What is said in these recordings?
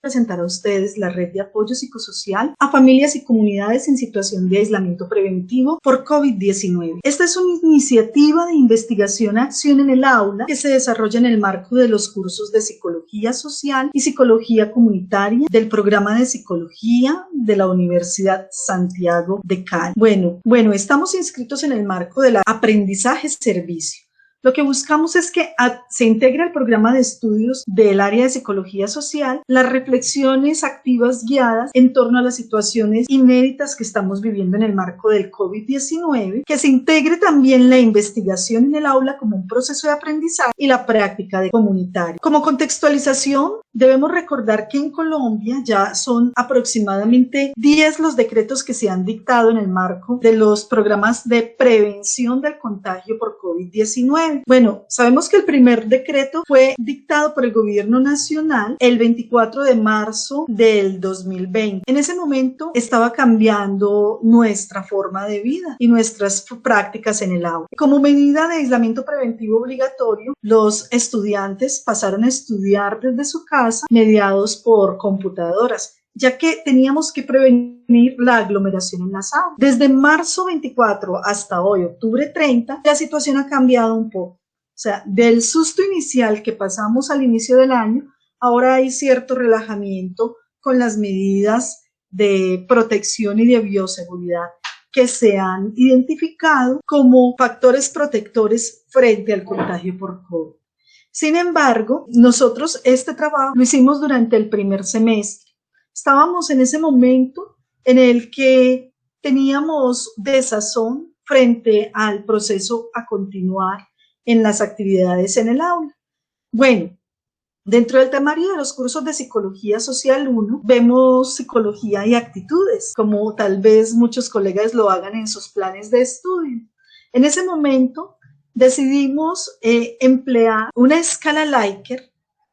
presentar a ustedes la red de apoyo psicosocial a familias y comunidades en situación de aislamiento preventivo por COVID-19. Esta es una iniciativa de investigación-acción en el aula que se desarrolla en el marco de los cursos de Psicología Social y Psicología Comunitaria del programa de Psicología de la Universidad Santiago de Cali. Bueno, estamos inscritos en el marco del aprendizaje-servicio. Lo que buscamos es que se integre al programa de estudios del área de psicología social las reflexiones activas guiadas en torno a las situaciones inéditas que estamos viviendo en el marco del COVID-19, que se integre también la investigación en el aula como un proceso de aprendizaje y la práctica de comunitaria. Como contextualización, debemos recordar que en Colombia ya son aproximadamente 10 los decretos que se han dictado en el marco de los programas de prevención del contagio por COVID-19. Bueno, sabemos que el primer decreto fue dictado por el gobierno nacional el 24 de marzo del 2020. En ese momento estaba cambiando nuestra forma de vida y nuestras prácticas en el aula. Como medida de aislamiento preventivo obligatorio, los estudiantes pasaron a estudiar desde su casa mediados por computadoras, ya que teníamos que prevenir la aglomeración en las aulas. Desde marzo 24 hasta hoy, octubre 30, la situación ha cambiado un poco. O sea, del susto inicial que pasamos al inicio del año, ahora hay cierto relajamiento con las medidas de protección y de bioseguridad que se han identificado como factores protectores frente al contagio por COVID. Sin embargo, nosotros este trabajo lo hicimos durante el primer semestre. Estábamos en ese momento en el que teníamos desazón frente al proceso a continuar en las actividades en el aula. Bueno, dentro del temario de los cursos de Psicología Social 1, vemos psicología y actitudes, como tal vez muchos colegas lo hagan en sus planes de estudio. En ese momento decidimos emplear una escala Likert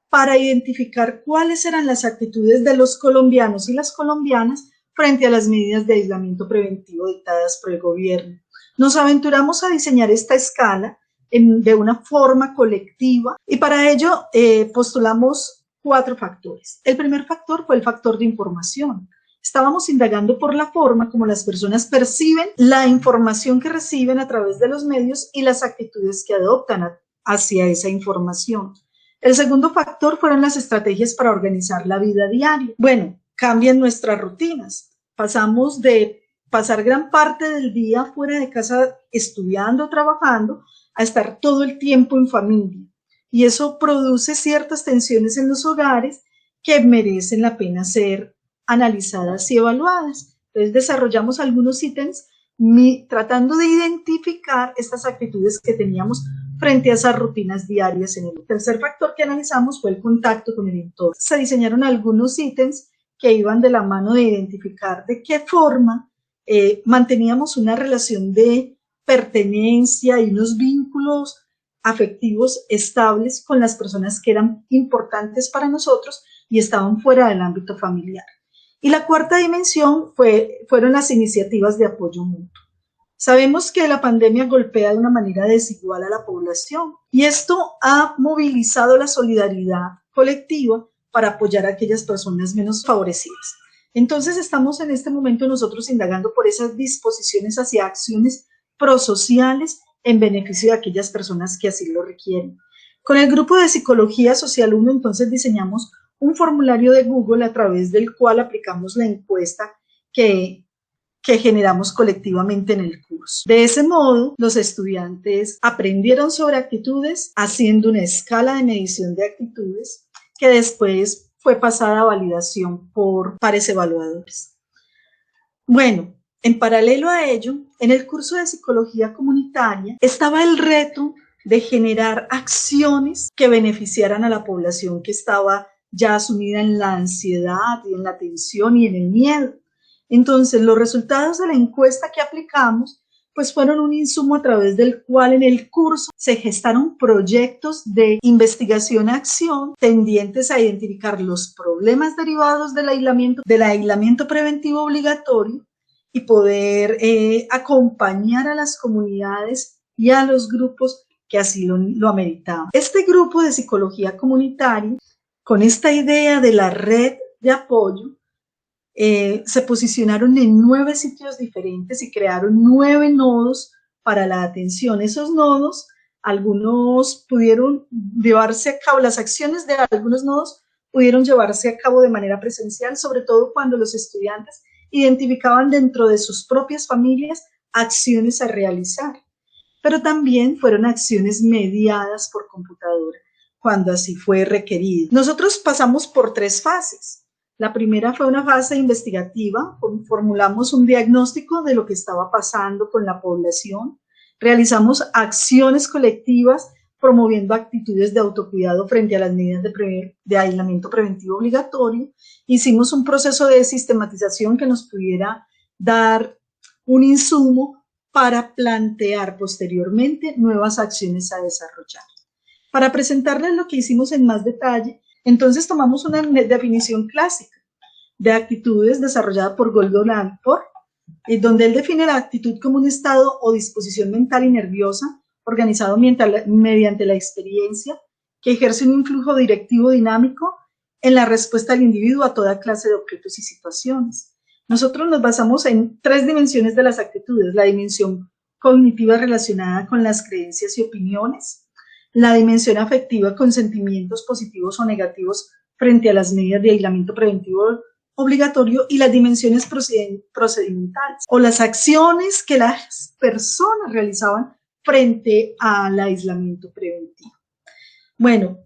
para identificar cuáles eran las actitudes de los colombianos y las colombianas frente a las medidas de aislamiento preventivo dictadas por el gobierno. Nos aventuramos a diseñar esta escala de una forma colectiva y para ello postulamos 4 factores. El primer factor fue el factor de información. Estábamos indagando por la forma como las personas perciben la información que reciben a través de los medios y las actitudes que adoptan hacia esa información. El segundo factor fueron las estrategias para organizar la vida diaria. Bueno, cambian nuestras rutinas. Pasamos de pasar gran parte del día fuera de casa estudiando o trabajando a estar todo el tiempo en familia. Y eso produce ciertas tensiones en los hogares que merecen la pena ser analizadas y evaluadas. Entonces desarrollamos algunos ítems tratando de identificar estas actitudes que teníamos frente a esas rutinas diarias. El tercer factor que analizamos fue el contacto con el entorno. Se diseñaron algunos ítems que iban de la mano de identificar de qué forma manteníamos una relación de pertenencia y unos vínculos afectivos estables con las personas que eran importantes para nosotros y estaban fuera del ámbito familiar. Y la cuarta dimensión fueron las iniciativas de apoyo mutuo. Sabemos que la pandemia golpea de una manera desigual a la población y esto ha movilizado la solidaridad colectiva para apoyar a aquellas personas menos favorecidas. Entonces estamos en este momento nosotros indagando por esas disposiciones hacia acciones prosociales en beneficio de aquellas personas que así lo requieren. Con el grupo de Psicología Social 1 entonces diseñamos un formulario de Google a través del cual aplicamos la encuesta que generamos colectivamente en el curso. De ese modo, los estudiantes aprendieron sobre actitudes haciendo una escala de medición de actitudes que después fue pasada a validación por pares evaluadores. Bueno, en paralelo a ello, en el curso de Psicología Comunitaria estaba el reto de generar acciones que beneficiaran a la población que estaba ya sumida en la ansiedad y en la tensión y en el miedo. Entonces, los resultados de la encuesta que aplicamos pues fueron un insumo a través del cual en el curso se gestaron proyectos de investigación-acción tendientes a identificar los problemas derivados del aislamiento preventivo obligatorio y poder acompañar a las comunidades y a los grupos que así lo ameritaban. Este grupo de psicología comunitaria, con esta idea de la red de apoyo se posicionaron en 9 sitios diferentes y crearon 9 nodos para la atención. Esos nodos, algunos pudieron llevarse a cabo, las acciones de algunos nodos pudieron llevarse a cabo de manera presencial, sobre todo cuando los estudiantes identificaban dentro de sus propias familias acciones a realizar, pero también fueron acciones mediadas por computadora, cuando así fue requerido. Nosotros pasamos por 3 fases. La primera fue una fase investigativa, formulamos un diagnóstico de lo que estaba pasando con la población, realizamos acciones colectivas promoviendo actitudes de autocuidado frente a las medidas de aislamiento preventivo obligatorio. Hicimos un proceso de sistematización que nos pudiera dar un insumo para plantear posteriormente nuevas acciones a desarrollar. Para presentarles lo que hicimos en más detalle, entonces tomamos una definición clásica de actitudes desarrollada por Goldon Alport, donde él define la actitud como un estado o disposición mental y nerviosa organizado mediante la experiencia que ejerce un influjo directivo dinámico en la respuesta del individuo a toda clase de objetos y situaciones. Nosotros nos basamos en 3 dimensiones de las actitudes: la dimensión cognitiva relacionada con las creencias y opiniones, la dimensión afectiva con sentimientos positivos o negativos frente a las medidas de aislamiento preventivo obligatorio, y las dimensiones procedimentales o las acciones que las personas realizaban frente al aislamiento preventivo. Bueno,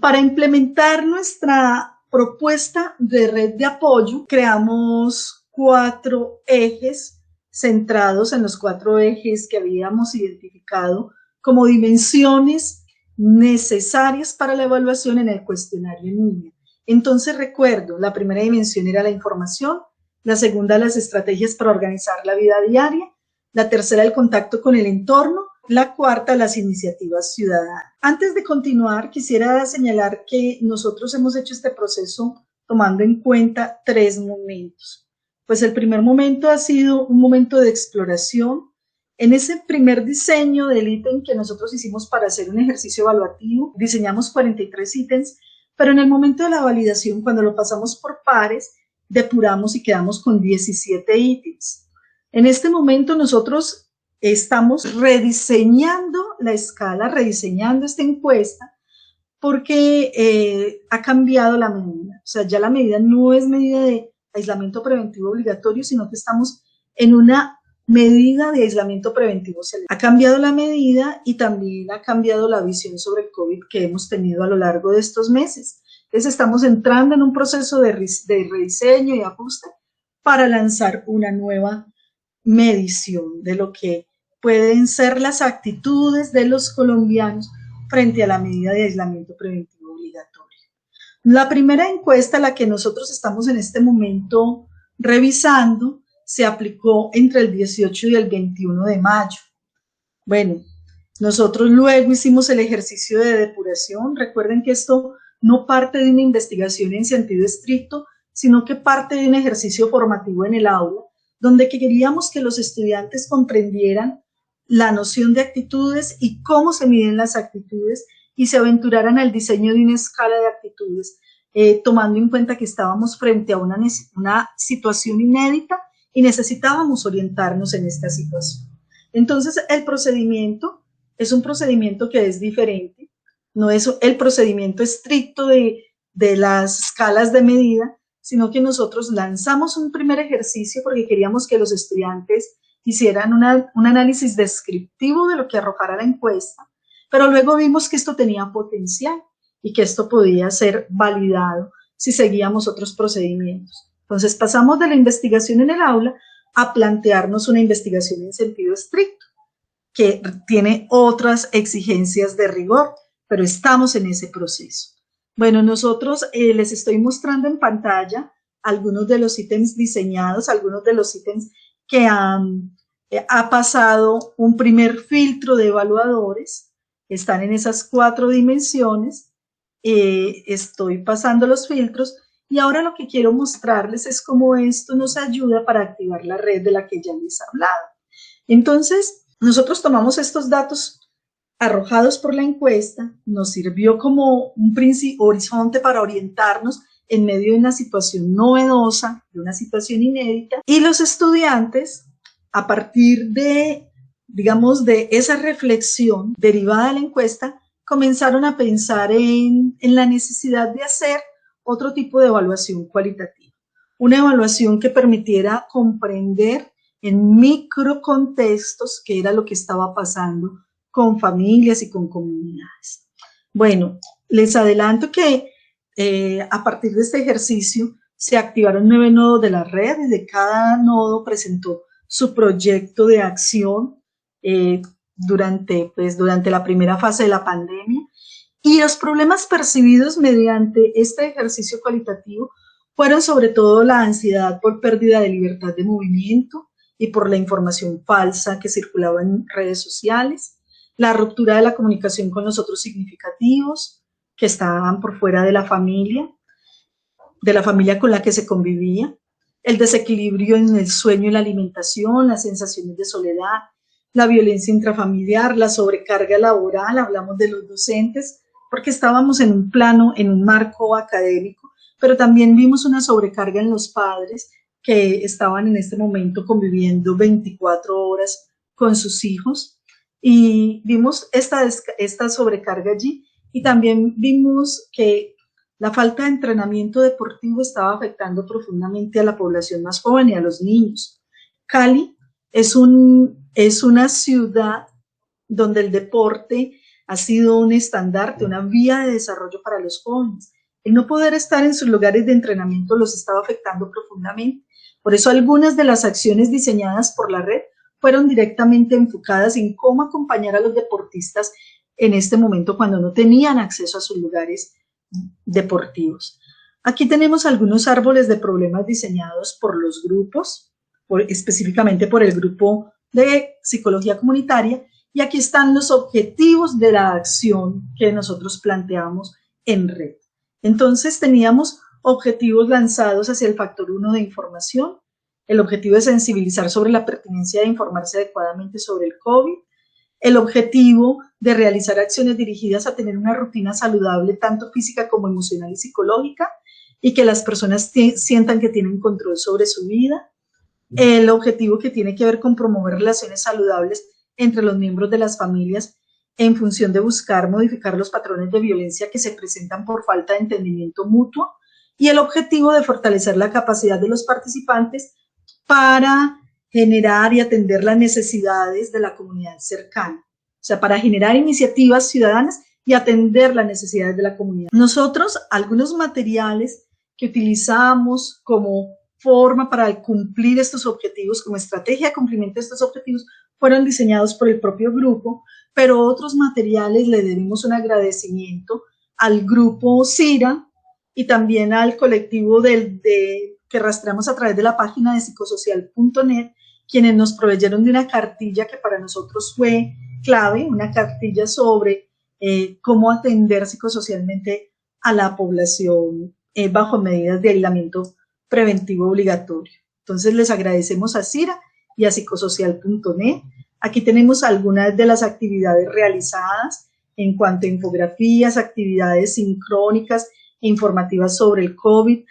para implementar nuestra propuesta de red de apoyo, creamos 4 ejes centrados en los 4 ejes que habíamos identificado como dimensiones necesarias para la evaluación en el cuestionario en línea. Entonces recuerdo, la primera dimensión era la información, la segunda las estrategias para organizar la vida diaria, la tercera el contacto con el entorno, la cuarta las iniciativas ciudadanas. Antes de continuar, quisiera señalar que nosotros hemos hecho este proceso tomando en cuenta 3 momentos. Pues el primer momento ha sido un momento de exploración. En ese primer diseño del ítem que nosotros hicimos para hacer un ejercicio evaluativo, diseñamos 43 ítems, pero en el momento de la validación, cuando lo pasamos por pares, depuramos y quedamos con 17 ítems. En este momento nosotros estamos rediseñando la escala, rediseñando esta encuesta, porque ha cambiado la medida. O sea, ya la medida no es medida de aislamiento preventivo obligatorio, sino que estamos en una medida de aislamiento preventivo selectivo. Ha cambiado la medida y también ha cambiado la visión sobre el COVID que hemos tenido a lo largo de estos meses. Entonces estamos entrando en un proceso de rediseño y ajuste para lanzar una nueva medición de lo que pueden ser las actitudes de los colombianos frente a la medida de aislamiento preventivo obligatorio. La primera encuesta, la que nosotros estamos en este momento revisando, se aplicó entre el 18 y el 21 de mayo. Bueno, nosotros luego hicimos el ejercicio de depuración. Recuerden que esto no parte de una investigación en sentido estricto, sino que parte de un ejercicio formativo en el aula, donde queríamos que los estudiantes comprendieran la noción de actitudes y cómo se miden las actitudes y se aventuraran al diseño de una escala de actitudes, tomando en cuenta que estábamos frente a una situación inédita y necesitábamos orientarnos en esta situación. Entonces, el procedimiento es un procedimiento que es diferente, no es el procedimiento estricto de las escalas de medida, sino que nosotros lanzamos un primer ejercicio porque queríamos que los estudiantes hicieran un análisis descriptivo de lo que arrojara la encuesta, pero luego vimos que esto tenía potencial y que esto podía ser validado si seguíamos otros procedimientos. Entonces pasamos de la investigación en el aula a plantearnos una investigación en sentido estricto, que tiene otras exigencias de rigor, pero estamos en ese proceso. Bueno, nosotros les estoy mostrando en pantalla algunos de los ítems diseñados, algunos de los ítems que ha pasado un primer filtro de evaluadores, están en esas 4 dimensiones, estoy pasando los filtros. Y ahora lo que quiero mostrarles es cómo esto nos ayuda para activar la red de la que ya les he hablado. Entonces, nosotros tomamos estos datos arrojados por la encuesta, nos sirvió como un horizonte para orientarnos en medio de una situación novedosa, de una situación inédita, y los estudiantes, a partir de, digamos, de esa reflexión derivada de la encuesta, comenzaron a pensar en la necesidad de hacer otro tipo de evaluación cualitativa, una evaluación que permitiera comprender en microcontextos qué era lo que estaba pasando con familias y con comunidades. Bueno, les adelanto que a partir de este ejercicio se activaron 9 nodos de la red y de cada nodo presentó su proyecto de acción durante la primera fase de la pandemia, y los problemas percibidos mediante este ejercicio cualitativo fueron sobre todo la ansiedad por pérdida de libertad de movimiento y por la información falsa que circulaba en redes sociales, la ruptura de la comunicación con los otros significativos que estaban por fuera de la familia con la que se convivía, el desequilibrio en el sueño y la alimentación, las sensaciones de soledad, la violencia intrafamiliar, la sobrecarga laboral. Hablamos de los docentes porque estábamos en un plano, en un marco académico, pero también vimos una sobrecarga en los padres que estaban en este momento conviviendo 24 horas con sus hijos, y vimos esta sobrecarga allí, y también vimos que la falta de entrenamiento deportivo estaba afectando profundamente a la población más joven y a los niños. Cali es una ciudad donde el deporte ha sido un estandarte, una vía de desarrollo para los jóvenes. El no poder estar en sus lugares de entrenamiento los estaba afectando profundamente. Por eso algunas de las acciones diseñadas por la red fueron directamente enfocadas en cómo acompañar a los deportistas en este momento cuando no tenían acceso a sus lugares deportivos. Aquí tenemos algunos árboles de problemas diseñados por los grupos, específicamente por el grupo de psicología comunitaria, y aquí están los objetivos de la acción que nosotros planteamos en red. Entonces teníamos objetivos lanzados hacia el factor 1 de información, el objetivo de sensibilizar sobre la pertinencia de informarse adecuadamente sobre el COVID, el objetivo de realizar acciones dirigidas a tener una rutina saludable, tanto física como emocional y psicológica, y que las personas sientan que tienen control sobre su vida, el objetivo que tiene que ver con promover relaciones saludables entre los miembros de las familias en función de buscar modificar los patrones de violencia que se presentan por falta de entendimiento mutuo, y el objetivo de fortalecer la capacidad de los participantes para generar y atender las necesidades de la comunidad cercana, o sea, para generar iniciativas ciudadanas y atender las necesidades de la comunidad. Nosotros, algunos materiales que utilizamos como forma para cumplir estos objetivos, como estrategia de cumplimiento de estos objetivos, fueron diseñados por el propio grupo, pero otros materiales le debemos un agradecimiento al grupo CIRA y también al colectivo que rastreamos a través de la página de psicosocial.net, quienes nos proveyeron de una cartilla que para nosotros fue clave, una cartilla sobre cómo atender psicosocialmente a la población bajo medidas de aislamiento preventivo obligatorio. Entonces les agradecemos a CIRA y a psicosocial.net. Aquí tenemos algunas de las actividades realizadas en cuanto a infografías, actividades sincrónicas e informativas sobre el COVID,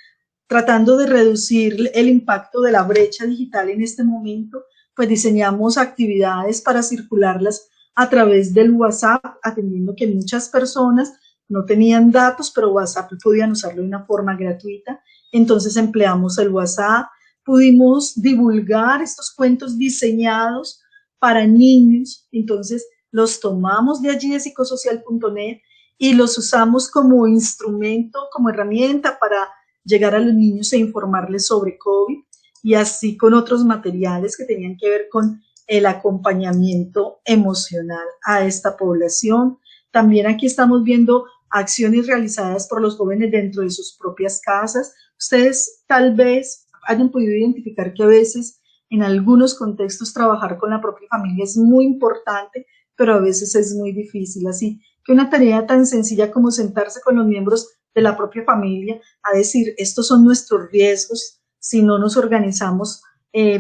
tratando de reducir el impacto de la brecha digital en este momento. Pues diseñamos actividades para circularlas a través del WhatsApp, atendiendo que muchas personas no tenían datos, pero WhatsApp podían usarlo de una forma gratuita. Entonces empleamos el WhatsApp, pudimos divulgar estos cuentos diseñados para niños, entonces los tomamos de allí de psicosocial.net y los usamos como instrumento, como herramienta para llegar a los niños e informarles sobre COVID, y así con otros materiales que tenían que ver con el acompañamiento emocional a esta población. También aquí estamos viendo acciones realizadas por los jóvenes dentro de sus propias casas. Ustedes tal vez hayan podido identificar que a veces en algunos contextos trabajar con la propia familia es muy importante, pero a veces es muy difícil. Así que una tarea tan sencilla como sentarse con los miembros de la propia familia a decir, estos son nuestros riesgos, si no nos organizamos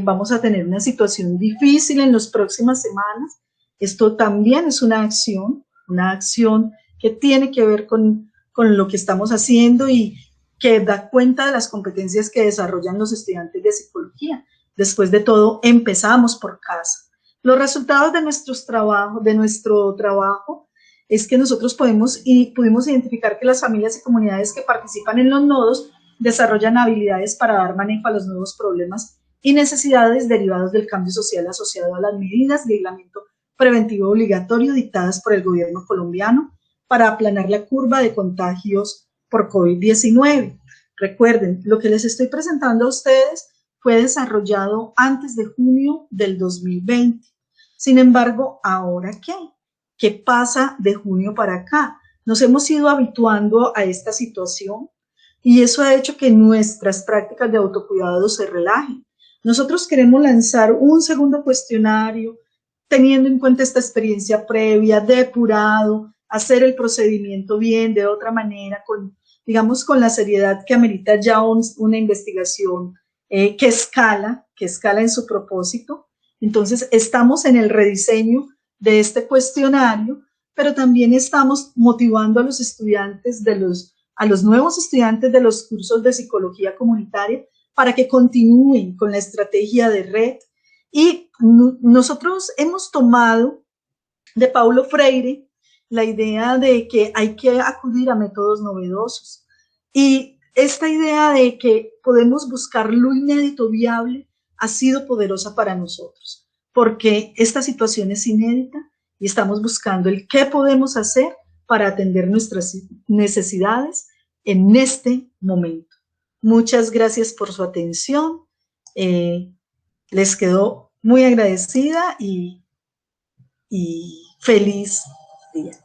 vamos a tener una situación difícil en las próximas semanas. Esto también es una acción que tiene que ver con lo que estamos haciendo, y que da cuenta de las competencias que desarrollan los estudiantes de psicología. Después de todo, empezamos por casa. Los resultados de nuestro trabajo es que nosotros pudimos identificar que las familias y comunidades que participan en los nodos desarrollan habilidades para dar manejo a los nuevos problemas y necesidades derivados del cambio social asociado a las medidas de aislamiento preventivo obligatorio dictadas por el gobierno colombiano para aplanar la curva de contagios por COVID-19. Recuerden, lo que les estoy presentando a ustedes fue desarrollado antes de junio del 2020. Sin embargo, ¿ahora qué? ¿Qué pasa de junio para acá? Nos hemos ido habituando a esta situación y eso ha hecho que nuestras prácticas de autocuidado se relajen. Nosotros queremos lanzar un segundo cuestionario, teniendo en cuenta esta experiencia previa, depurado, hacer el procedimiento bien, de otra manera, digamos con la seriedad que amerita ya una investigación que escala en su propósito. Entonces, estamos en el rediseño de este cuestionario, pero también estamos motivando a los estudiantes a los nuevos estudiantes de los cursos de psicología comunitaria para que continúen con la estrategia de red. Y nosotros hemos tomado de Paulo Freire la idea de que hay que acudir a métodos novedosos. Y esta idea de que podemos buscar lo inédito viable ha sido poderosa para nosotros, porque esta situación es inédita y estamos buscando el qué podemos hacer para atender nuestras necesidades en este momento. Muchas gracias por su atención. Les quedo muy agradecida y feliz día.